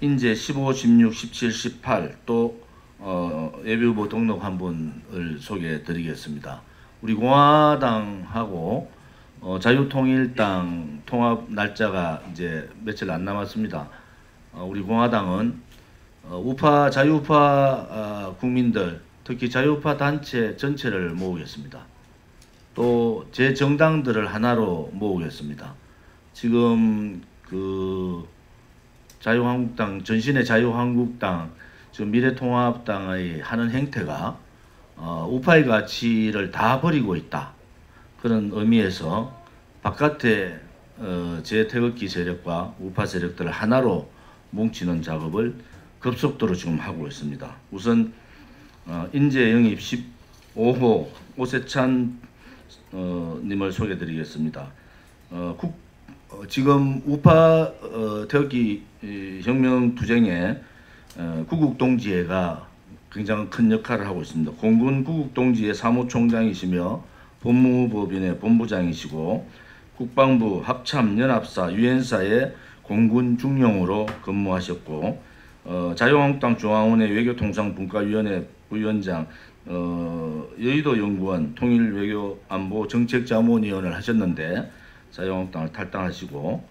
인재 15, 16, 17, 18 또 예비후보 등록 한 분을 소개해 드리겠습니다. 우리 공화당하고 자유통일당 통합 날짜가 이제 며칠 안 남았습니다. 우리 공화당은 우파 자유우파 국민들, 특히 자유우파 단체 전체를 모으겠습니다. 또 제 정당들을 하나로 모으겠습니다. 지금 그 자유한국당, 전신의 자유한국당, 지금 미래통합당의 하는 행태가 우파의 가치를 다 버리고 있다. 그런 의미에서 바깥에 제 태극기 세력과 우파 세력들을 하나로 뭉치는 작업을 급속도로 지금 하고 있습니다. 우선 인재 영입 15호 오세찬 님을 소개드리겠습니다. 지금 우파 태극기 혁명 투쟁에 구국동지회가 굉장히 큰 역할을 하고 있습니다. 공군 구국동지회 사무총장이시며 법무법인의 본부장이시고 국방부 합참연합사 유엔사의 공군 중령으로 근무하셨고 자유한국당 중앙원회 외교통상분과위원회 부위원장, 여의도 연구원 통일외교안보정책자문위원을 하셨는데 자유한국당을 탈당하시고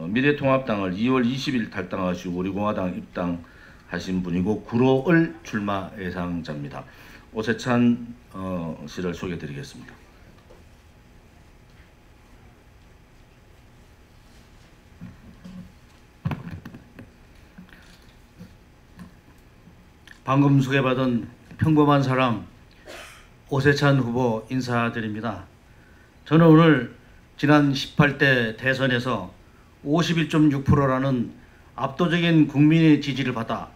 미래통합당을 2월 20일 탈당하시고 우리 공화당 입당하신 분이고 구로을 출마 예상자입니다. 오세찬 씨를 소개드리겠습니다. 방금 소개받은 평범한 사람 오세찬 후보 인사드립니다. 저는 오늘 지난 18대 대선에서 51.6%라는 압도적인 국민의 지지를 받아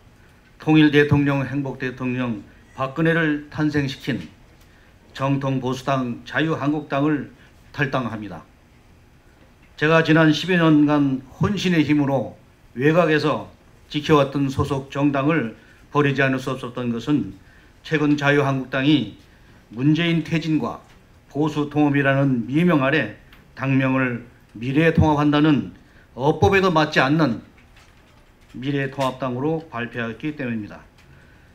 통일 대통령, 행복 대통령 박근혜를 탄생시킨 정통 보수당 자유한국당을 탈당합니다. 제가 지난 10여 년간 혼신의 힘으로 외곽에서 지켜왔던 소속 정당을 버리지 않을 수 없었던 것은 최근 자유한국당이 문재인 퇴진과 보수 통합이라는 미명 아래 당명을 미래통합한다는 어법에도 맞지 않는 미래통합당으로 발표했기 때문입니다.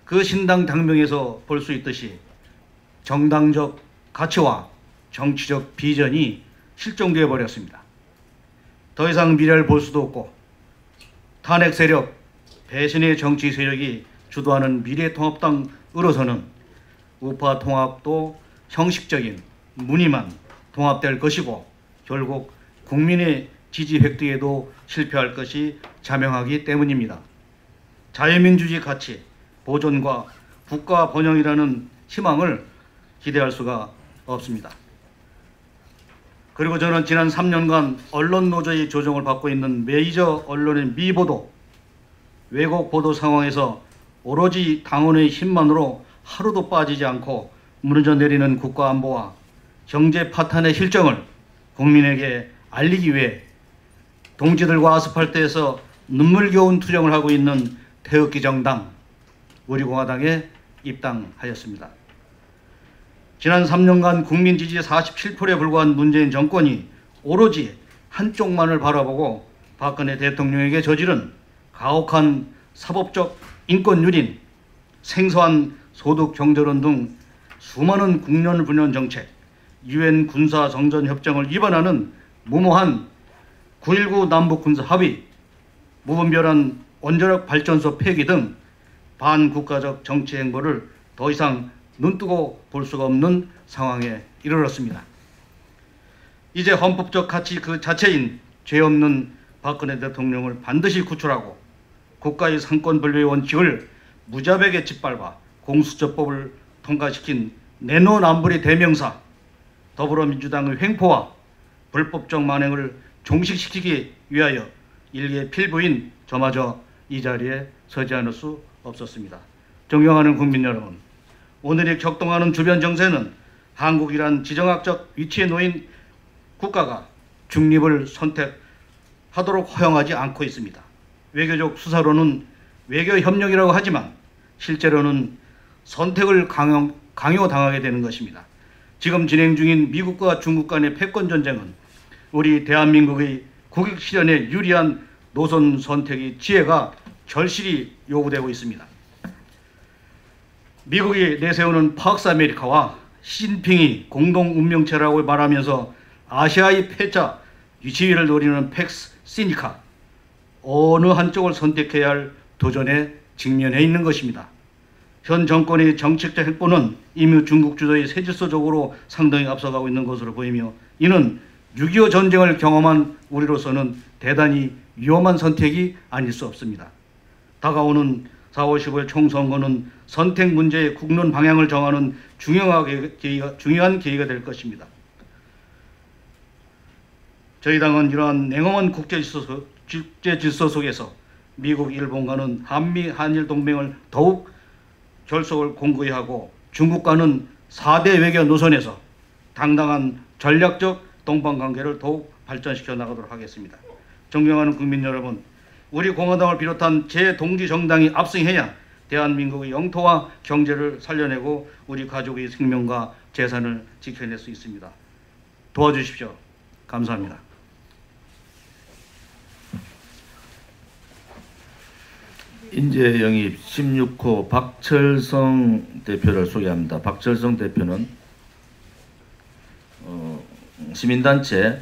그 신당 당명에서 볼 수 있듯이 정당적 가치와 정치적 비전이 실종되어 버렸습니다. 더 이상 미래를 볼 수도 없고 탄핵 세력, 배신의 정치 세력이 주도하는 미래통합당으로서는 우파 통합도 형식적인 무늬만 통합될 것이고 결국 국민의 지지 획득에도 실패할 것이 자명하기 때문입니다. 자유민주주의 가치 보존과 국가 번영이라는 희망을 기대할 수가 없습니다. 그리고 저는 지난 3년간 언론 노조의 조정을 받고 있는 메이저 언론의 미보도, 왜곡 보도 상황에서 오로지 당원의 힘만으로 하루도 빠지지 않고 무너져 내리는 국가안보와 경제 파탄의 실정을 국민에게 알리기 위해 동지들과 아스팔트에서 눈물겨운 투쟁을 하고 있는 태극기 정당 우리공화당에 입당하였습니다. 지난 3년간 국민 지지 47%에 불과한 문재인 정권이 오로지 한쪽만을 바라보고 박근혜 대통령에게 저지른 가혹한 사법적 인권유린, 생소한 소득 경제론 등 수많은 국년불년 정책, 유엔 군사 정전 협정을 위반하는 무모한 9.19 남북 군사 합의, 무분별한 원자력 발전소 폐기 등 반국가적 정치 행보를 더 이상 눈뜨고 볼 수가 없는 상황에 이르렀습니다. 이제 헌법적 가치 그 자체인 죄 없는 박근혜 대통령을 반드시 구출하고 국가의 상권 분리의 원칙을 무자백에 짓밟아 공수처법을 통과시킨 내노남불의 대명사 더불어민주당의 횡포와 불법적 만행을 종식시키기 위하여 일개 필부인 저마저 이 자리에 서지 않을 수 없었습니다. 존경하는 국민 여러분, 오늘의 격동하는 주변 정세는 한국이란 지정학적 위치에 놓인 국가가 중립을 선택하도록 허용하지 않고 있습니다. 외교적 수사로는 외교협력이라고 하지만 실제로는 선택을 강요당하게 되는 것입니다. 지금 진행 중인 미국과 중국 간의 패권전쟁은 우리 대한민국의 국익 실현에 유리한 노선 선택의 지혜가 절실히 요구되고 있습니다. 미국이 내세우는 팍스 아메리카와 시진핑이 공동 운명체라고 말하면서 아시아의 패자 유지위를 노리는 팩스 시니카, 어느 한쪽을 선택해야 할 도전에 직면해 있는 것입니다. 현 정권의 정책적 행보는 이미 중국 주도의 세질서적으로 상당히 앞서가고 있는 것으로 보이며, 이는 6.25 전쟁을 경험한 우리로서는 대단히 위험한 선택이 아닐 수 없습니다. 다가오는 4월 15일 총선거는 선택 문제의 국론 방향을 정하는 중요한 계기가 될 것입니다. 저희 당은 이러한 냉엄한 국제 질서 속에서 미국, 일본과는 한미, 한일 동맹을 더욱 결속을 공고히 하고, 중국과는 4대 외교 노선에서 당당한 전략적 동반관계를 더욱 발전시켜 나가도록 하겠습니다. 존경하는 국민 여러분, 우리 공화당을 비롯한 제 동지 정당이 압승해야 대한민국의 영토와 경제를 살려내고 우리 가족의 생명과 재산을 지켜낼 수 있습니다. 도와주십시오. 감사합니다. 인재 영입 16호 박철성 대표를 소개합니다. 박철성 대표는 시민단체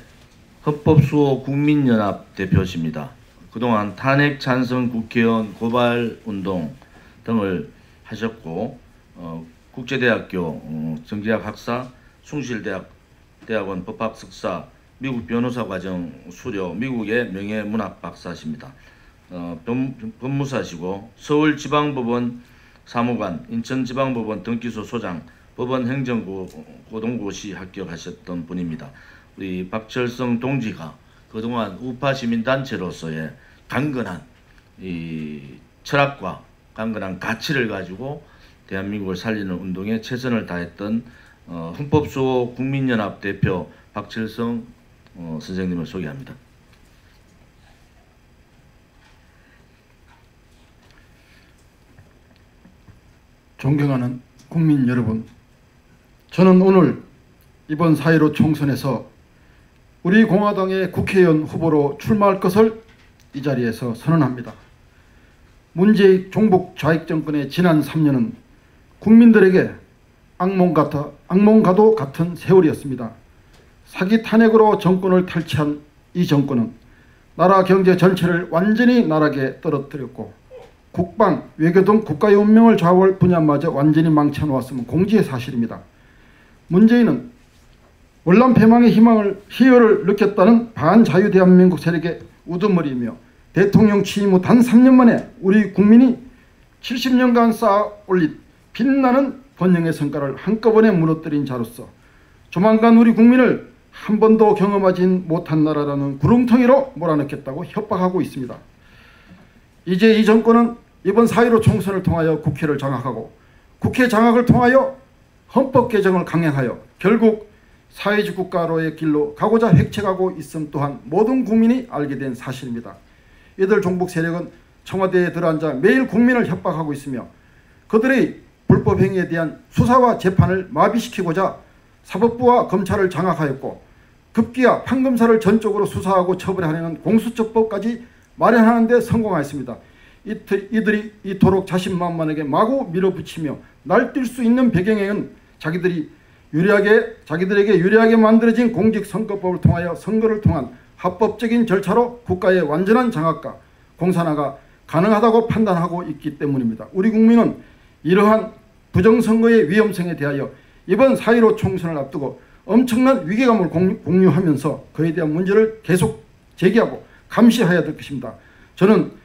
헌법수호 국민연합 대표십니다. 그동안 탄핵 찬성 국회의원 고발운동 등을 하셨고, 국제대학교 정치학 학사, 숭실대학원 법학석사, 미국 변호사 과정 수료, 미국의 명예문학 박사십니다. 법무사시고 서울지방법원 사무관, 인천지방법원 등기소 소장, 법원행정고등고시 합격하셨던 분입니다. 우리 박철성 동지가 그동안 우파 시민단체로서의 강건한 이 철학과 강건한 가치를 가지고 대한민국을 살리는 운동에 최선을 다했던 헌법수호 국민연합 대표 박철성 선생님을 소개합니다. 존경하는 국민 여러분, 저는 오늘 이번 4.15 총선에서 우리 공화당의 국회의원 후보로 출마할 것을 이 자리에서 선언합니다. 문재인 종북 좌익 정권의 지난 3년은 국민들에게 악몽과도 같은 세월이었습니다. 사기 탄핵으로 정권을 탈취한 이 정권은 나라 경제 전체를 완전히 나락에 떨어뜨렸고, 국방, 외교 등 국가의 운명을 좌우할 분야마저 완전히 망쳐놓았음은 공지의 사실입니다. 문재인은 월남 패망의 희열을 느꼈다는 반자유 대한민국 세력의 우두머리이며, 대통령 취임 후 단 3년 만에 우리 국민이 70년간 쌓아 올린 빛나는 번영의 성과를 한꺼번에 무너뜨린 자로서 조만간 우리 국민을 한 번도 경험하지 못한 나라라는 구렁텅이로 몰아넣겠다고 협박하고 있습니다. 이제 이 정권은 이번 4.15 총선을 통하여 국회를 장악하고, 국회 장악을 통하여 헌법 개정을 강행하여 결국 사회주의 국가로의 길로 가고자 획책하고 있음 또한 모든 국민이 알게 된 사실입니다. 이들 종북 세력은 청와대에 들어앉아 매일 국민을 협박하고 있으며, 그들의 불법 행위에 대한 수사와 재판을 마비시키고자 사법부와 검찰을 장악하였고, 급기야 판검사를 전적으로 수사하고 처벌하려는 공수처법까지 마련하는 데 성공하였습니다. 이들이 이토록 자신만만하게 마구 밀어붙이며 날뛸 수 있는 배경에는 자기들에게 유리하게 만들어진 공직선거법을 통하여 선거를 통한 합법적인 절차로 국가의 완전한 장악과 공산화가 가능하다고 판단하고 있기 때문입니다. 우리 국민은 이러한 부정선거의 위험성에 대하여 이번 4.15 총선을 앞두고 엄청난 위기감을 공유하면서 그에 대한 문제를 계속 제기하고 감시해야 될 것입니다. 저는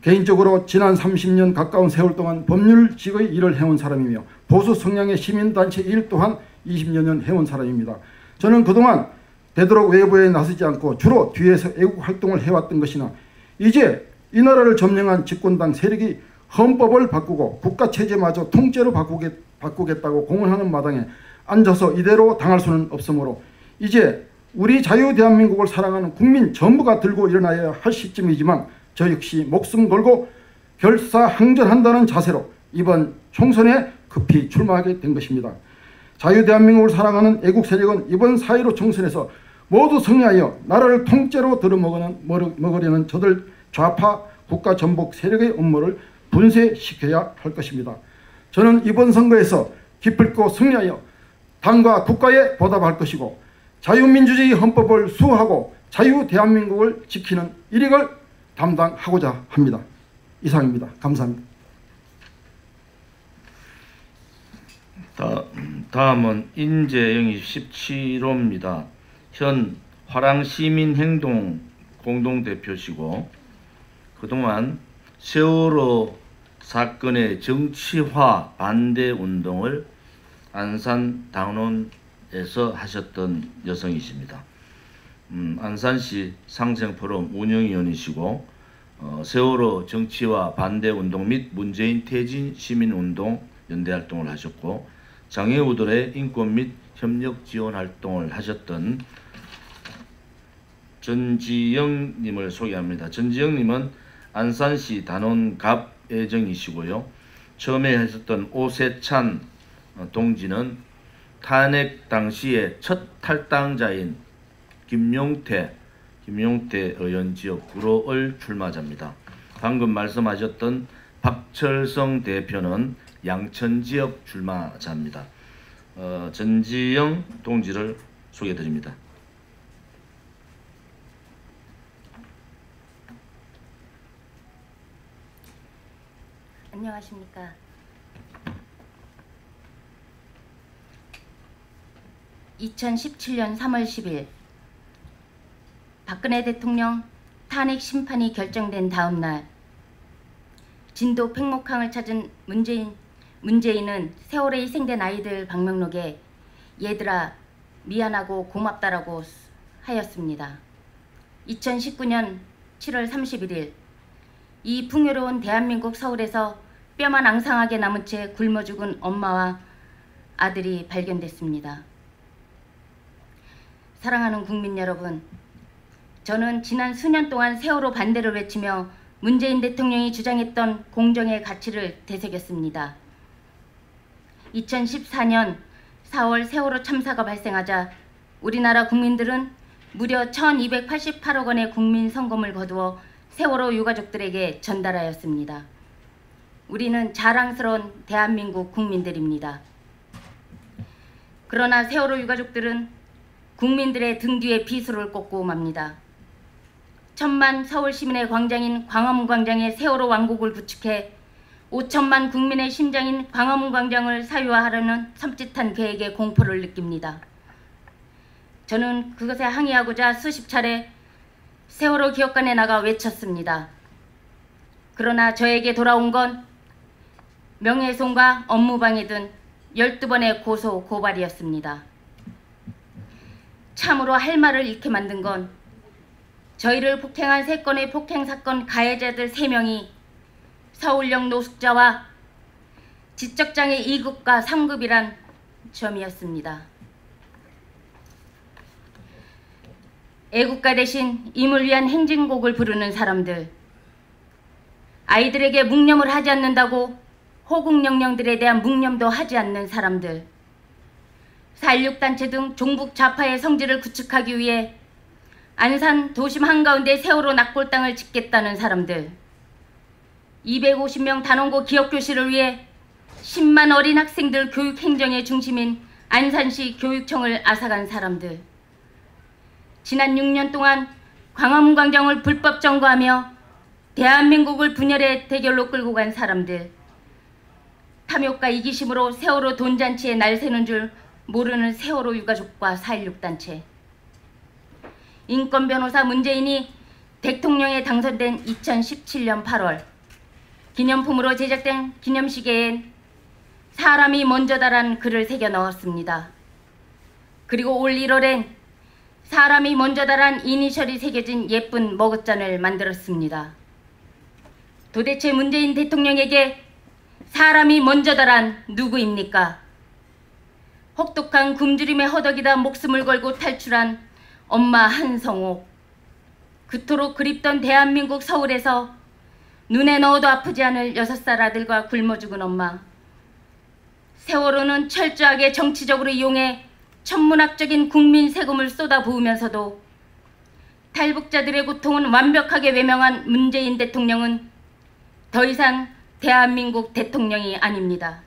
개인적으로 지난 30년 가까운 세월 동안 법률직의 일을 해온 사람이며 보수 성향의 시민단체 일 또한 20여 년 해온 사람입니다. 저는 그동안 되도록 외부에 나서지 않고 주로 뒤에서 애국 활동을 해왔던 것이나, 이제 이 나라를 점령한 집권당 세력이 헌법을 바꾸고 국가체제마저 통째로 바꾸겠다고 공언하는 마당에 앉아서 이대로 당할 수는 없으므로 이제 우리 자유 대한민국을 사랑하는 국민 전부가 들고 일어나야 할 시점이지만, 저 역시 목숨 걸고 결사항전한다는 자세로 이번 총선에 급히 출마하게 된 것입니다. 자유 대한민국을 사랑하는 애국 세력은 이번 4.15 총선에서 모두 승리하여 나라를 통째로 들어먹으려는 저들 좌파 국가 전복 세력의 업무를 분쇄시켜야 할 것입니다. 저는 이번 선거에서 기필코 승리하여 당과 국가에 보답할 것이고 자유민주주의 헌법을 수호하고 자유 대한민국을 지키는 일익을 담당하고자 합니다. 이상입니다. 감사합니다. 다음은 인재영입 17호입니다. 현 화랑시민행동 공동대표시고 그동안 세월호 사건의 정치화 반대 운동을 안산 당론에서 하셨던 여성이십니다. 안산시 상생포럼 운영위원이시고 세월호 정치화 반대 운동 및 문재인 퇴진 시민운동 연대 활동을 하셨고 장애우들의 인권 및 협력 지원 활동을 하셨던 전지영님을 소개합니다. 전지영님은 안산시 단원 갑애정이시고요. 처음에 하셨던 오세찬 동지는 탄핵 당시의 첫 탈당자인 김용태 의원 지역구로을 출마자입니다. 방금 말씀하셨던 박철성 대표는 양천 지역 출마자입니다. 전지영 동지를 소개해드립니다. 안녕하십니까. (2017년 3월 10일) 박근혜 대통령 탄핵 심판이 결정된 다음 날 진도 팽목항을 찾은 문재인은 세월에 희생된 아이들 방명록에 얘들아 미안하고 고맙다라고 하였습니다. 2019년 7월 31일 이 풍요로운 대한민국 서울에서 뼈만 앙상하게 남은 채 굶어 죽은 엄마와 아들이 발견됐습니다. 사랑하는 국민 여러분, 저는 지난 수년 동안 세월호 반대를 외치며 문재인 대통령이 주장했던 공정의 가치를 되새겼습니다. 2014년 4월 세월호 참사가 발생하자 우리나라 국민들은 무려 1288억 원의 국민 성금을 거두어 세월호 유가족들에게 전달하였습니다. 우리는 자랑스러운 대한민국 국민들입니다. 그러나 세월호 유가족들은 국민들의 등 뒤에 비수를 꽂고 맙니다. 1000만 서울 시민의 광장인 광화문 광장에 세월호 왕국을 구축해 5천만 국민의 심장인 광화문 광장을 사유화하려는 섬찟한 계획에 공포를 느낍니다. 저는 그것에 항의하고자 수십 차례 세월호 기업관에 나가 외쳤습니다. 그러나 저에게 돌아온 건 명예훼손과 업무방해 등 12번의 고소 고발이었습니다. 참으로 할 말을 잃게 만든 건 저희를 폭행한 3건의 폭행사건 가해자들 3명이 서울역 노숙자와 지적장애 2급과 3급이란 점이었습니다. 애국가 대신 임을 위한 행진곡을 부르는 사람들, 아이들에게 묵념을 하지 않는다고 호국영령들에 대한 묵념도 하지 않는 사람들, 4.16 단체 등 종북 좌파의 성질을 구축하기 위해 안산 도심 한가운데 세월호 낙골당을 짓겠다는 사람들, 250명 단원고 기억교실을 위해 10만 어린 학생들 교육 행정의 중심인 안산시 교육청을 앗아간 사람들, 지난 6년 동안 광화문 광장을 불법 점거하며 대한민국을 분열의 대결로 끌고 간 사람들, 탐욕과 이기심으로 세월호 돈잔치에 날새는 줄 모르는 세월호 유가족과 4.16 단체, 인권변호사 문재인이 대통령에 당선된 2017년 8월 기념품으로 제작된 기념시계엔 사람이 먼저다란 글을 새겨 넣었습니다. 그리고 올 1월엔 사람이 먼저다란 이니셜이 새겨진 예쁜 머그잔을 만들었습니다. 도대체 문재인 대통령에게 사람이 먼저다란 누구입니까? 혹독한 굶주림에 허덕이다 목숨을 걸고 탈출한 엄마 한성옥, 그토록 그립던 대한민국 서울에서 눈에 넣어도 아프지 않을 6살 아들과 굶어 죽은 엄마, 세월호는 철저하게 정치적으로 이용해 천문학적인 국민 세금을 쏟아부으면서도 탈북자들의 고통은 완벽하게 외면한 문재인 대통령은 더 이상 대한민국 대통령이 아닙니다.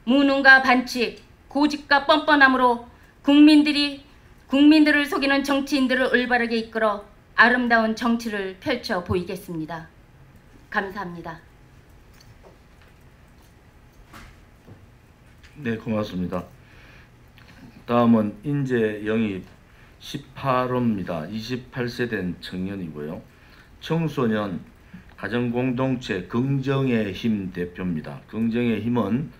무능과 반칙, 고집과 뻔뻔함으로 국민들을 속이는 정치인들을 올바르게 이끌어 아름다운 정치를 펼쳐 보이겠습니다. 감사합니다. 네, 고맙습니다. 다음은 인재 영입 18호입니다. 28세 된 청년이고요. 청소년 가정공동체 긍정의 힘 대표입니다. 긍정의 힘은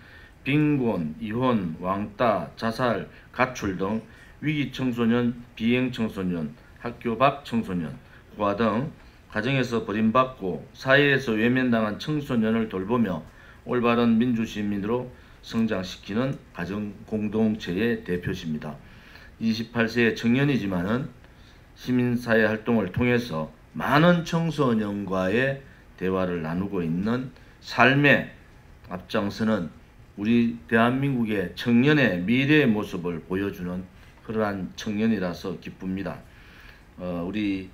빈곤, 이혼, 왕따, 자살, 가출 등 위기 청소년, 비행 청소년, 학교 밖 청소년, 고아 등 가정에서 버림받고 사회에서 외면당한 청소년을 돌보며 올바른 민주시민으로 성장시키는 가정공동체의 대표십니다. 28세의 청년이지만은 시민사회 활동을 통해서 많은 청소년과의 대화를 나누고 있는 삶의 앞장서는 우리 대한민국의 청년의 미래의 모습을 보여주는 그러한 청년이라서 기쁩니다. 우리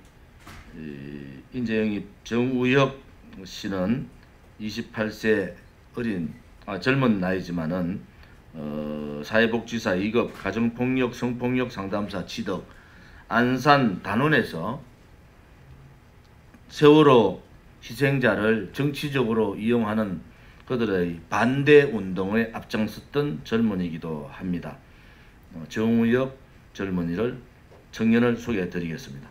인재영입 정우혁 씨는 28세 젊은 나이지만은 사회복지사 2급, 가정폭력, 성폭력 상담사 취득, 안산 단원에서 세월호 희생자를 정치적으로 이용하는 그들의 반대 운동에 앞장섰던 젊은이기도 합니다. 정우혁 청년을 소개해 드리겠습니다.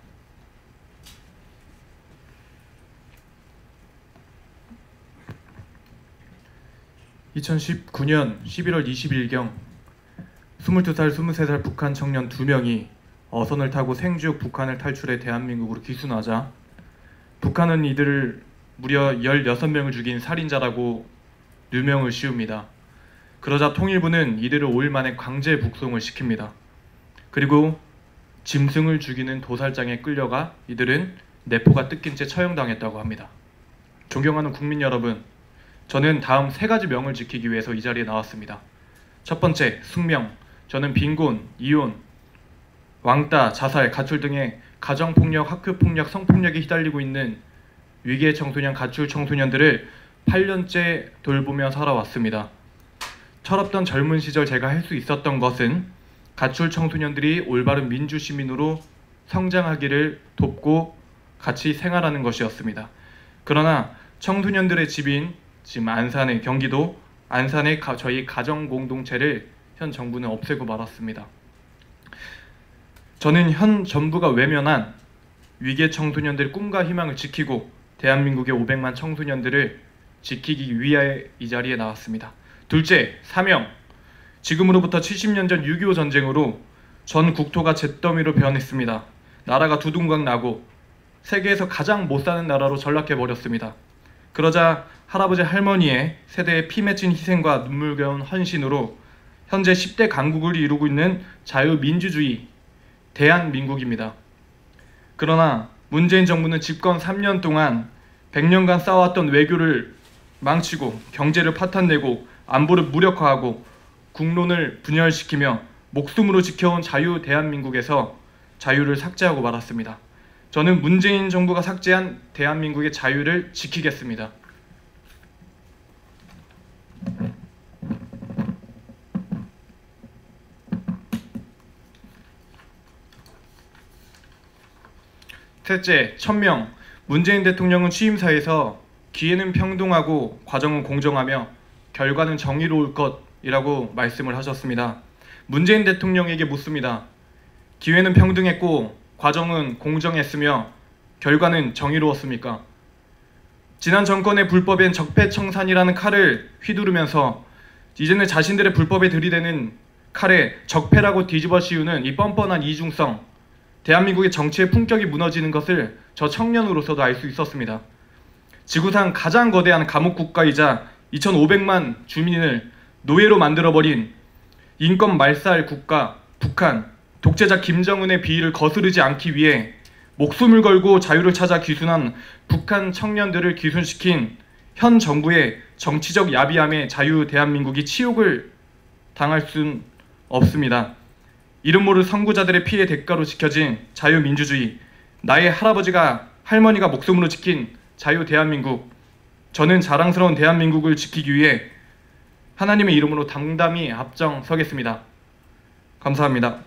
(2019년 11월 20일경) 22살, 23살 북한 청년 2명이 어선을 타고 생주 북한을 탈출해 대한민국으로 귀순하자 북한은 이들을 무려 16명을 죽인 살인자라고 누명을 씌웁니다. 그러자 통일부는 이들을 5일 만에 강제 북송을 시킵니다. 그리고 짐승을 죽이는 도살장에 끌려가 이들은 내포가 뜯긴 채 처형당했다고 합니다. 존경하는 국민 여러분, 저는 다음 3가지 명을 지키기 위해서 이 자리에 나왔습니다. 첫 번째, 숙명. 저는 빈곤, 이혼, 왕따, 자살, 가출 등의 가정폭력, 학교폭력, 성폭력에 휘달리고 있는 위기의 청소년, 가출 청소년들을 8년째 돌보며 살아왔습니다. 철없던 젊은 시절 제가 할 수 있었던 것은 가출 청소년들이 올바른 민주시민으로 성장하기를 돕고 같이 생활하는 것이었습니다. 그러나 청소년들의 집인 지금 안산의 경기도 안산의 저희 가정공동체를 현 정부는 없애고 말았습니다. 저는 현 정부가 외면한 위기의 청소년들의 꿈과 희망을 지키고 대한민국의 500만 청소년들을 지키기 위해 이 자리에 나왔습니다. 둘째, 사명. 지금으로부터 70년 전 6.25 전쟁으로 전 국토가 잿더미로 변했습니다. 나라가 두둥강 나고 세계에서 가장 못 사는 나라로 전락해버렸습니다. 그러자 할아버지 할머니의 세대의 피 맺힌 희생과 눈물겨운 헌신으로 현재 10대 강국을 이루고 있는 자유민주주의 대한민국입니다. 그러나 문재인 정부는 집권 3년 동안 100년간 쌓아왔던 외교를 망치고 경제를 파탄내고 안보를 무력화하고 국론을 분열시키며 목숨으로 지켜온 자유 대한민국에서 자유를 삭제하고 말았습니다. 저는 문재인 정부가 삭제한 대한민국의 자유를 지키겠습니다. 셋째, 천명. 문재인 대통령은 취임사에서 기회는 평등하고 과정은 공정하며 결과는 정의로울 것이라고 말씀을 하셨습니다. 문재인 대통령에게 묻습니다. 기회는 평등했고 과정은 공정했으며 결과는 정의로웠습니까? 지난 정권의 불법엔 적폐청산이라는 칼을 휘두르면서 이제는 자신들의 불법에 들이대는 칼에 적폐라고 뒤집어 씌우는 이 뻔뻔한 이중성, 대한민국의 정치의 품격이 무너지는 것을 저 청년으로서도 알 수 있었습니다. 지구상 가장 거대한 감옥 국가이자 2,500만 주민을 노예로 만들어버린 인권 말살 국가 북한, 독재자 김정은의 비위를 거스르지 않기 위해 목숨을 걸고 자유를 찾아 귀순한 북한 청년들을 귀순시킨 현 정부의 정치적 야비함에 자유 대한민국이 치욕을 당할 순 없습니다. 이름 모를 선구자들의 피해 대가로 지켜진 자유민주주의, 나의 할머니가 목숨으로 지킨 자유 대한민국, 저는 자랑스러운 대한민국을 지키기 위해 하나님의 이름으로 당당히 앞장서겠습니다. 감사합니다.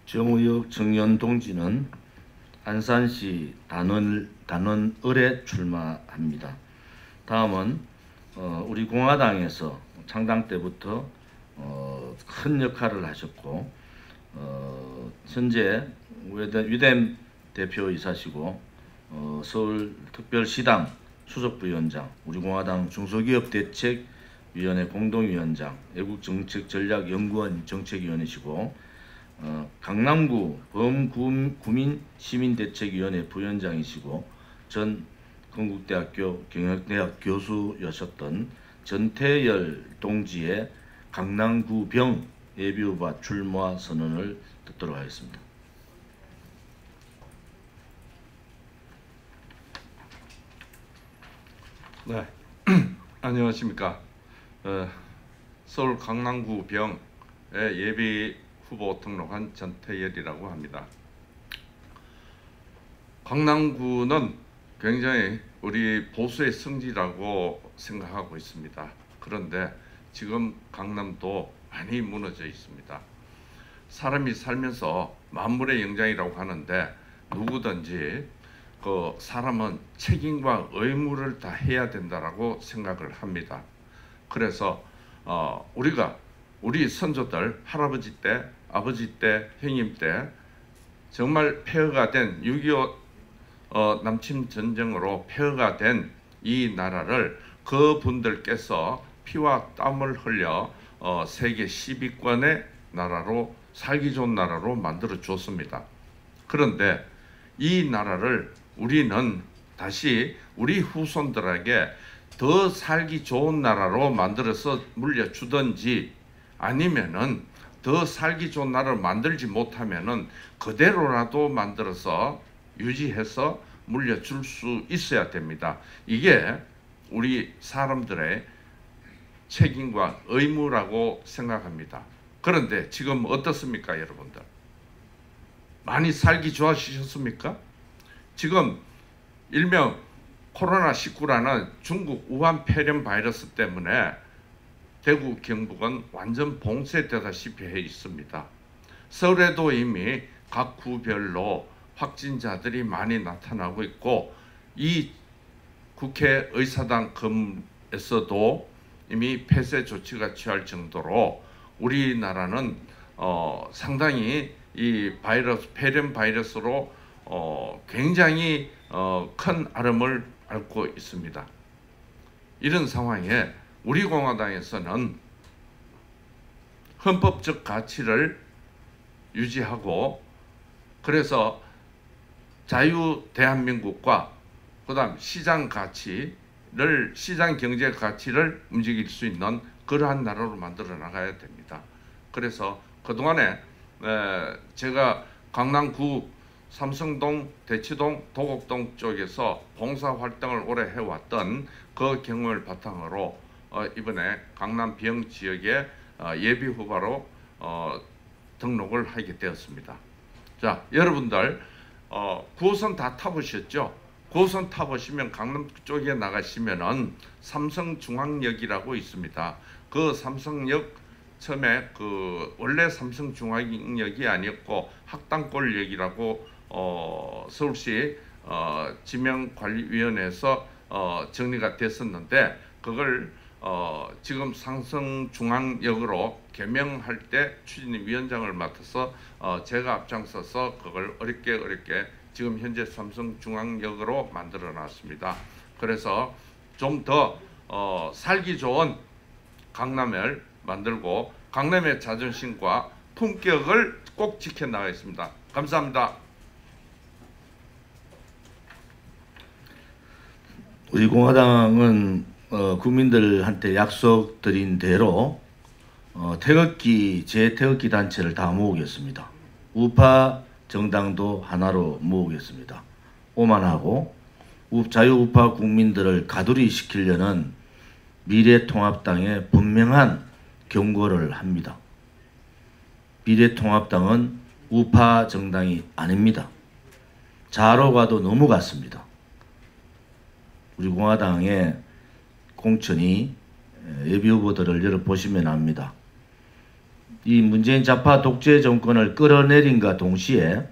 정우혁 청년 동지는 안산시 단원을에 출마합니다. 다음은 우리 공화당에서 창당 때부터 큰 역할을 하셨고 현재 위댐 대표이사시고 서울특별시당 수석부위원장, 우리 공화당 중소기업대책위원회 공동위원장, 애국정책전략연구원 정책위원이시고 강남구 범구민시민대책위원회 부위원장이시고 전 건국대학교 경영대학 교수였었던 전태열 동지의 강남구병 예비후보 출마 선언을 듣도록 하겠습니다. 네, 안녕하십니까. 서울 강남구 병의 예비 후보 등록한 전태열이라고 합니다. 강남구는 굉장히 우리 보수의 성지라고 생각하고 있습니다. 그런데 지금 강남도 많이 무너져 있습니다. 사람이 살면서 만물의 영장이라고 하는데 누구든지 그 사람은 책임과 의무를 다 해야 된다라고 생각을 합니다. 그래서 우리가 우리 선조들 할아버지 때, 아버지 때, 형님 때 정말 폐허가 된 6.25 남침 전쟁으로 폐허가 된 이 나라를 그분들께서 피와 땀을 흘려 세계 10위권의 나라로, 살기 좋은 나라로 만들어 줬습니다. 그런데 이 나라를 우리는 다시 우리 후손들에게 더 살기 좋은 나라로 만들어서 물려주든지, 아니면은 더 살기 좋은 나라를 만들지 못하면은 그대로라도 만들어서 유지해서 물려줄 수 있어야 됩니다. 이게 우리 사람들의 책임과 의무라고 생각합니다. 그런데 지금 어떻습니까, 여러분들? 많이 살기 좋아지셨습니까? 지금 일명 코로나19라는 중국 우한 폐렴 바이러스 때문에 대구, 경북은 완전 봉쇄되다시피 해 있습니다. 서울에도 이미 각 구별로 확진자들이 많이 나타나고 있고, 이 국회 의사당금에서도 이미 폐쇄 조치가 취할 정도로 우리나라는 상당히 이 폐렴 바이러스로 굉장히 큰 아름을 앓고 있습니다. 이런 상황에 우리 공화당에서는 헌법적 가치를 유지하고, 그래서 자유 대한민국과 그다음 시장 경제 가치를 움직일 수 있는 그러한 나라로 만들어 나가야 됩니다. 그래서 그동안에 제가 강남구 삼성동, 대치동, 도곡동 쪽에서 봉사활동을 오래 해왔던 그 경험을 바탕으로 이번에 강남 비영 지역에 예비 후보로 등록을 하게 되었습니다. 자, 여러분들 9호선 다 타보셨죠? 9호선 타보시면 강남 쪽에 나가시면은 삼성중앙역이라고 있습니다. 그 삼성역 처음에 원래 삼성중앙역이 아니었고 학당골역이라고 서울시 지명관리위원회에서 정리가 됐었는데, 그걸 지금 삼성중앙역으로 개명할 때 추진위원장을 맡아서 제가 앞장서서 그걸 어렵게 지금 현재 삼성중앙역으로 만들어 놨습니다. 그래서 좀 더 살기 좋은 강남을 만들고 강남의 자존심과 품격을 꼭 지켜나가겠습니다. 감사합니다. 우리 공화당은 국민들한테 약속드린 대로 재태극기 단체를 다 모으겠습니다. 우파 정당도 하나로 모으겠습니다. 오만하고 자유우파 국민들을 가두리 시키려는 미래통합당에 분명한 경고를 합니다. 미래통합당은 우파 정당이 아닙니다. 자로 가도 너무 같습니다. 우리 공화당의 공천이 예비후보들을 열어보시면 압니다. 이 문재인 좌파 독재 정권을 끌어내린과 동시에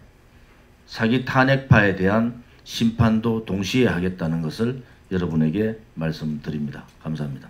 사기 탄핵파에 대한 심판도 동시에 하겠다는 것을 여러분에게 말씀드립니다. 감사합니다.